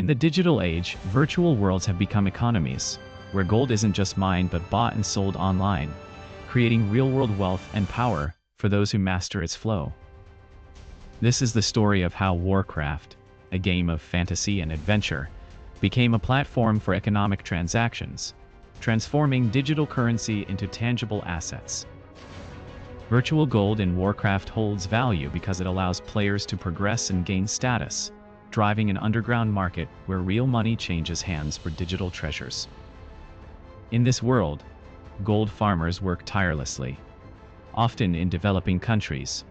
In the digital age, virtual worlds have become economies, where gold isn't just mined but bought and sold online, creating real-world wealth and power for those who master its flow. This is the story of how Warcraft, a game of fantasy and adventure, became a platform for economic transactions, transforming digital currency into tangible assets. Virtual gold in Warcraft holds value because it allows players to progress and gain status, driving an underground market where real money changes hands for digital treasures. In this world, gold farmers work tirelessly, often in developing countries,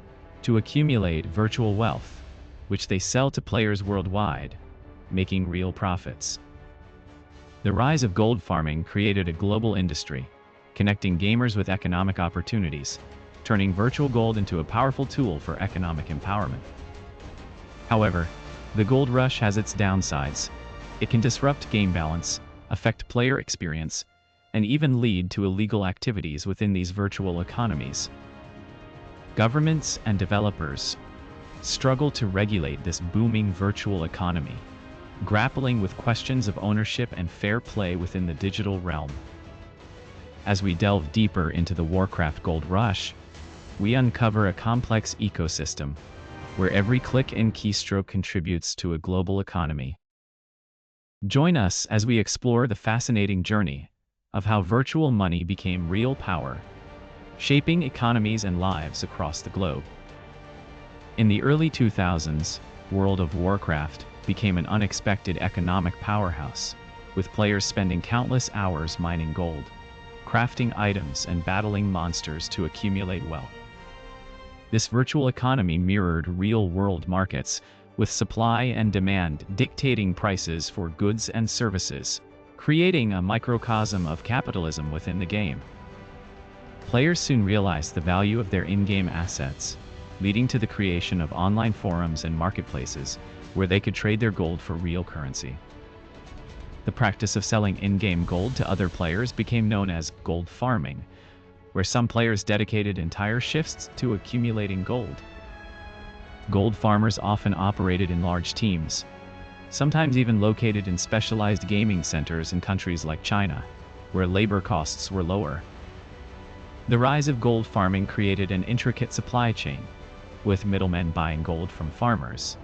to accumulate virtual wealth, which they sell to players worldwide, making real profits. The rise of gold farming created a global industry, connecting gamers with economic opportunities, turning virtual gold into a powerful tool for economic empowerment. However, the gold rush has its downsides. It can disrupt game balance, affect player experience, and even lead to illegal activities within these virtual economies. Governments and developers struggle to regulate this booming virtual economy, grappling with questions of ownership and fair play within the digital realm. As we delve deeper into the Warcraft gold rush, we uncover a complex ecosystem where every click and keystroke contributes to a global economy. Join us as we explore the fascinating journey of how virtual money became real power, shaping economies and lives across the globe. In the early 2000s, World of Warcraft became an unexpected economic powerhouse, with players spending countless hours mining gold, crafting items and battling monsters to accumulate wealth. This virtual economy mirrored real-world markets, with supply and demand dictating prices for goods and services, creating a microcosm of capitalism within the game. Players soon realized the value of their in-game assets, leading to the creation of online forums and marketplaces where they could trade their gold for real currency. The practice of selling in-game gold to other players became known as gold farming, where some players dedicated entire shifts to accumulating gold. Gold farmers often operated in large teams, sometimes even located in specialized gaming centers in countries like China, where labor costs were lower. The rise of gold farming created an intricate supply chain, with middlemen buying gold from farmers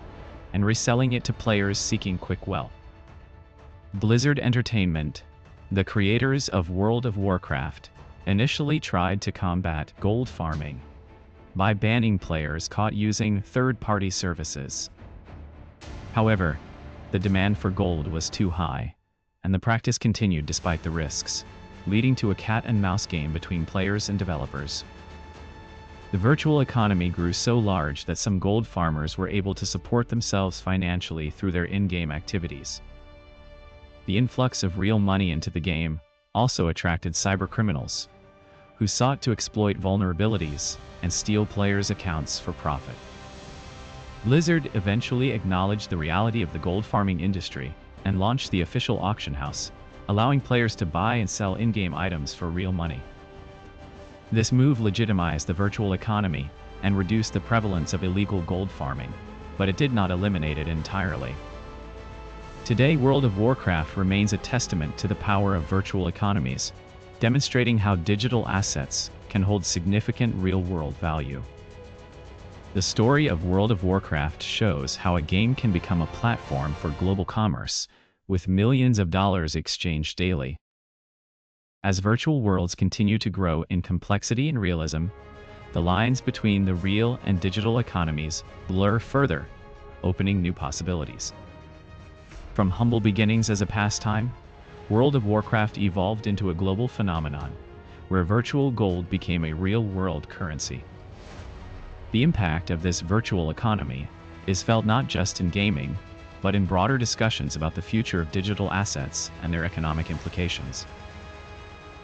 and reselling it to players seeking quick wealth. Blizzard Entertainment, the creators of World of Warcraft, initially tried to combat gold farming by banning players caught using third-party services. However, the demand for gold was too high, and the practice continued despite the risks, leading to a cat-and-mouse game between players and developers. The virtual economy grew so large that some gold farmers were able to support themselves financially through their in-game activities. The influx of real money into the game also attracted cybercriminals, who sought to exploit vulnerabilities and steal players' accounts for profit. Blizzard eventually acknowledged the reality of the gold farming industry and launched the official auction house, allowing players to buy and sell in-game items for real money. This move legitimized the virtual economy and reduced the prevalence of illegal gold farming, but it did not eliminate it entirely. Today, World of Warcraft remains a testament to the power of virtual economies, demonstrating how digital assets can hold significant real-world value. The story of World of Warcraft shows how a game can become a platform for global commerce, with millions of dollars exchanged daily. As virtual worlds continue to grow in complexity and realism, the lines between the real and digital economies blur further, opening new possibilities. From humble beginnings as a pastime, World of Warcraft evolved into a global phenomenon, where virtual gold became a real-world currency. The impact of this virtual economy is felt not just in gaming, but in broader discussions about the future of digital assets and their economic implications.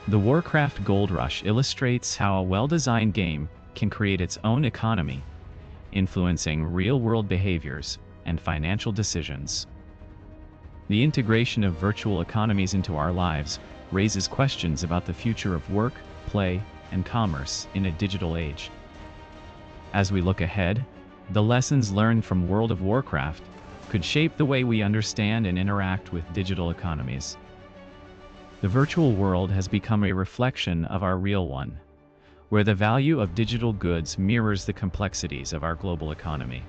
The Warcraft Gold Rush illustrates how a well-designed game can create its own economy, influencing real-world behaviors and financial decisions. The integration of virtual economies into our lives raises questions about the future of work, play, and commerce in a digital age. As we look ahead, the lessons learned from World of Warcraft could shape the way we understand and interact with digital economies. The virtual world has become a reflection of our real one, where the value of digital goods mirrors the complexities of our global economy.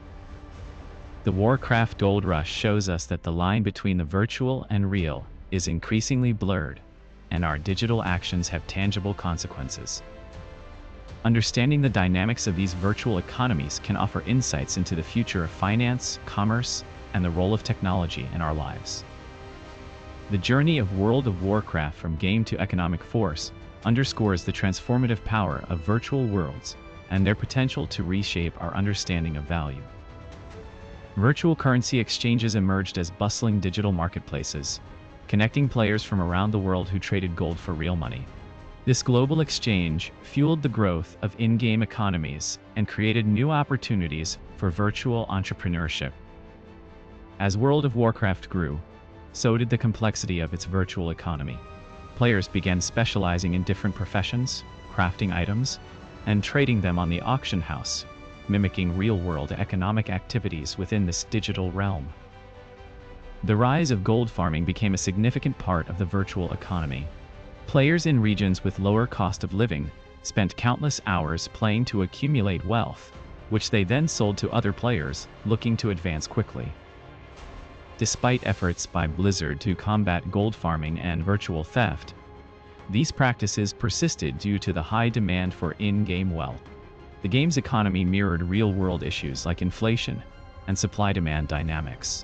The Warcraft Gold Rush shows us that the line between the virtual and real is increasingly blurred, and our digital actions have tangible consequences. Understanding the dynamics of these virtual economies can offer insights into the future of finance, commerce, and the role of technology in our lives. The journey of World of Warcraft from game to economic force underscores the transformative power of virtual worlds and their potential to reshape our understanding of value. Virtual currency exchanges emerged as bustling digital marketplaces, connecting players from around the world who traded gold for real money. This global exchange fueled the growth of in-game economies and created new opportunities for virtual entrepreneurship. As World of Warcraft grew, so did the complexity of its virtual economy. Players began specializing in different professions, crafting items, and trading them on the auction house, mimicking real-world economic activities within this digital realm. The rise of gold farming became a significant part of the virtual economy. Players in regions with lower cost of living spent countless hours playing to accumulate wealth, which they then sold to other players looking to advance quickly. Despite efforts by Blizzard to combat gold farming and virtual theft, these practices persisted due to the high demand for in-game wealth. The game's economy mirrored real-world issues like inflation and supply-demand dynamics.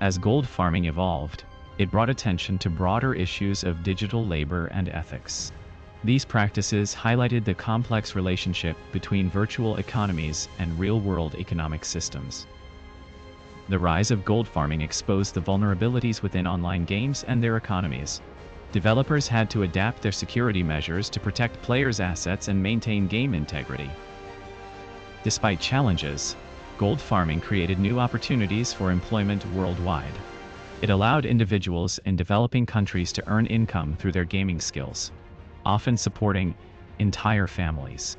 As gold farming evolved, it brought attention to broader issues of digital labor and ethics. These practices highlighted the complex relationship between virtual economies and real-world economic systems. The rise of gold farming exposed the vulnerabilities within online games and their economies. Developers had to adapt their security measures to protect players' assets and maintain game integrity. Despite challenges, gold farming created new opportunities for employment worldwide. It allowed individuals in developing countries to earn income through their gaming skills, often supporting entire families.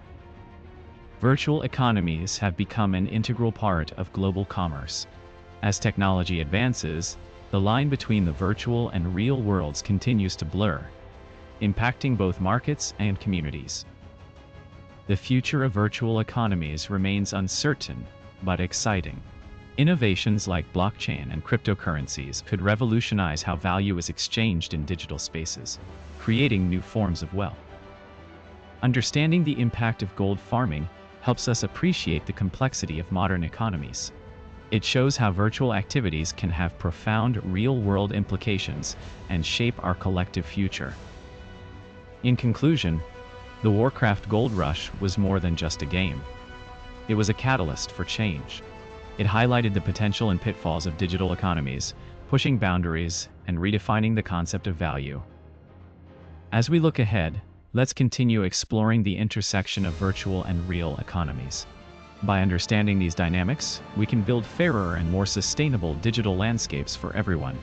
Virtual economies have become an integral part of global commerce. As technology advances, the line between the virtual and real worlds continues to blur, impacting both markets and communities. The future of virtual economies remains uncertain, but exciting. Innovations like blockchain and cryptocurrencies could revolutionize how value is exchanged in digital spaces, creating new forms of wealth. Understanding the impact of gold farming helps us appreciate the complexity of modern economies. It shows how virtual activities can have profound real-world implications and shape our collective future. In conclusion, the Warcraft Gold Rush was more than just a game. It was a catalyst for change. It highlighted the potential and pitfalls of digital economies, pushing boundaries and redefining the concept of value. As we look ahead, let's continue exploring the intersection of virtual and real economies. By understanding these dynamics, we can build fairer and more sustainable digital landscapes for everyone.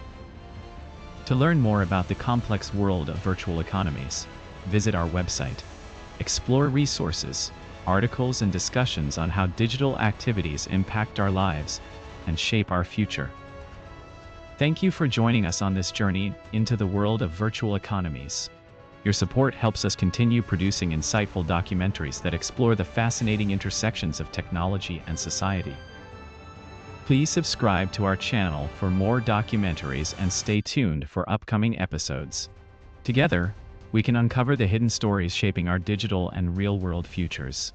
To learn more about the complex world of virtual economies, visit our website. Explore resources, articles, and discussions on how digital activities impact our lives and shape our future. Thank you for joining us on this journey into the world of virtual economies. Your support helps us continue producing insightful documentaries that explore the fascinating intersections of technology and society. Please subscribe to our channel for more documentaries and stay tuned for upcoming episodes. Together, we can uncover the hidden stories shaping our digital and real-world futures.